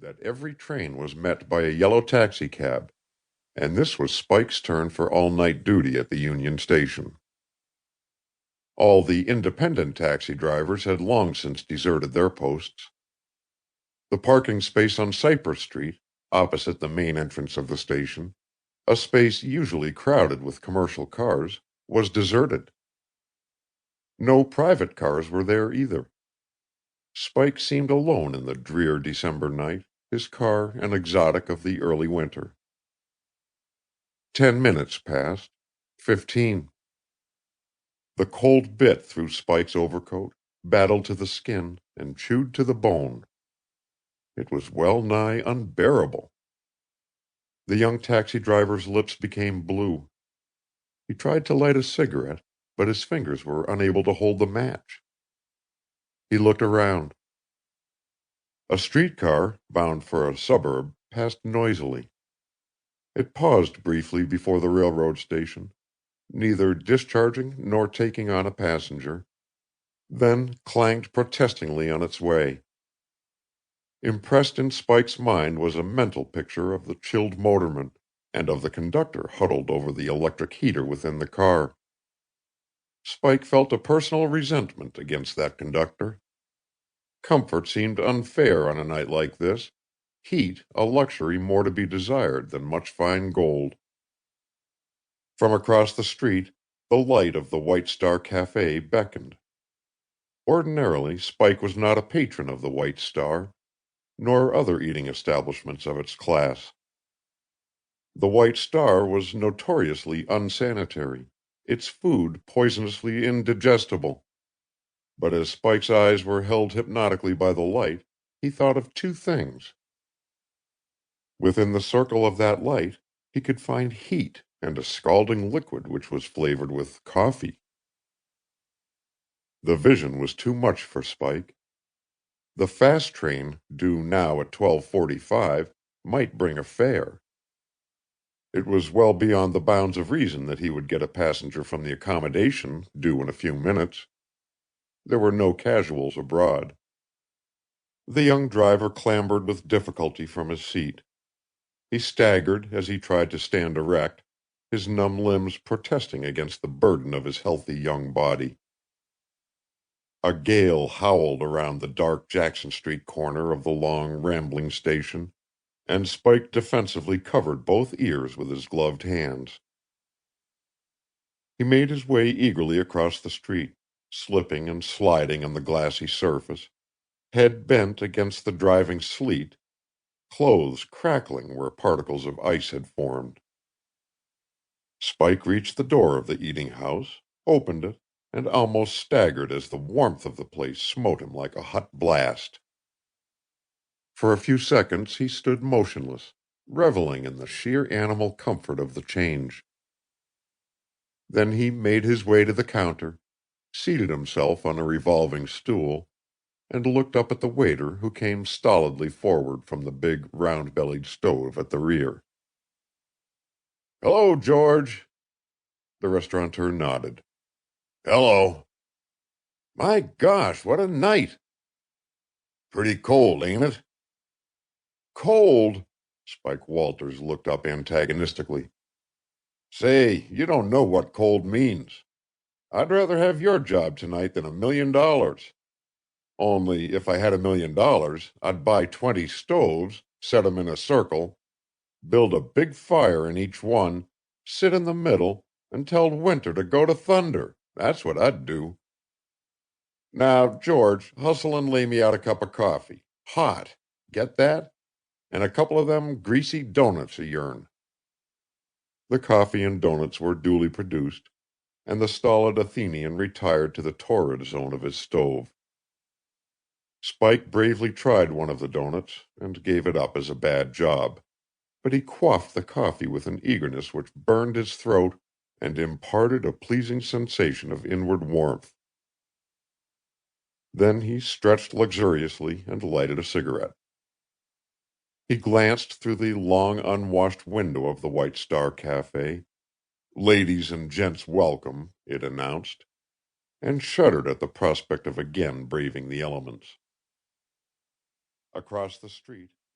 reported that every train was met by a yellow taxicab, and this was Spike's turn for all-night duty at the Union Station. All the independent taxi drivers had long since deserted their posts. The parking space on Cypress Street, opposite the main entrance of the station, a space usually crowded with commercial cars, was deserted. No private cars were there either. Spike seemed alone in the drear December night, his car an exotic of the early winter. 10 minutes passed. 15. The cold bit through Spike's overcoat, battled to the skin, and chewed to the bone. It was well nigh unbearable. The young taxi driver's lips became blue. He tried to light a cigarette, but his fingers were unable to hold the match. He looked around. A streetcar, bound for a suburb, passed noisily. It paused briefly before the railroad station, neither discharging nor taking on a passenger, then clanged protestingly on its way. Impressed in Spike's mind was a mental picture of the chilled motorman, and of the conductor huddled over the electric heater within the car. Spike felt a personal resentment against that conductor. Comfort seemed unfair on a night like this, heat a luxury more to be desired than much fine gold. From across the street, the light of the White Star Cafe beckoned. Ordinarily, Spike was not a patron of the White Star, nor other eating establishments of its class. The White Star was notoriously unsanitary, its food poisonously indigestible. But as Spike's eyes were held hypnotically by the light, he thought of two things. Within the circle of that light, he could find heat and a scalding liquid which was flavored with coffee. The vision was too much for Spike. The fast train, due now at 12:45, might bring a fare. It was well beyond the bounds of reason that he would get a passenger from the accommodation, due in a few minutes. There were no casuals abroad. The young driver clambered with difficulty from his seat. He staggered as he tried to stand erect, his numb limbs protesting against the burden of his healthy young body. A gale howled around the dark Jackson Street corner of the long, rambling station, and Spike defensively covered both ears with his gloved hands. He made his way eagerly across the street, slipping and sliding on the glassy surface, head bent against the driving sleet, clothes crackling where particles of ice had formed. Spike reached the door of the eating house, opened it, and almost staggered as the warmth of the place smote him like a hot blast. For a few seconds he stood motionless, reveling in the sheer animal comfort of the change. Then he made his way to the counter, seated himself on a revolving stool, and looked up at the waiter who came stolidly forward from the big, round-bellied stove at the rear. "Hello, George." The restaurateur nodded. "Hello." "My gosh, what a night!" "Pretty cold, ain't it?" "Cold?" Spike Walters looked up antagonistically. "Say, you don't know what cold means. I'd rather have your job tonight than $1,000,000. Only, if I had $1,000,000, I'd buy 20 stoves, set 'em in a circle, build a big fire in each one, sit in the middle, and tell winter to go to thunder. That's what I'd do. Now, George, hustle and lay me out a cup of coffee. Hot. Get that? And a couple of them greasy doughnuts of yourn." The coffee and doughnuts were duly produced, and the stolid Athenian retired to the torrid zone of his stove. Spike bravely tried one of the doughnuts, and gave it up as a bad job, but he quaffed the coffee with an eagerness which burned his throat and imparted a pleasing sensation of inward warmth. Then he stretched luxuriously and lighted a cigarette. He glanced through the long unwashed window of the White Star Cafe. "Ladies and gents welcome," it announced, and shuddered at the prospect of again braving the elements. Across the street,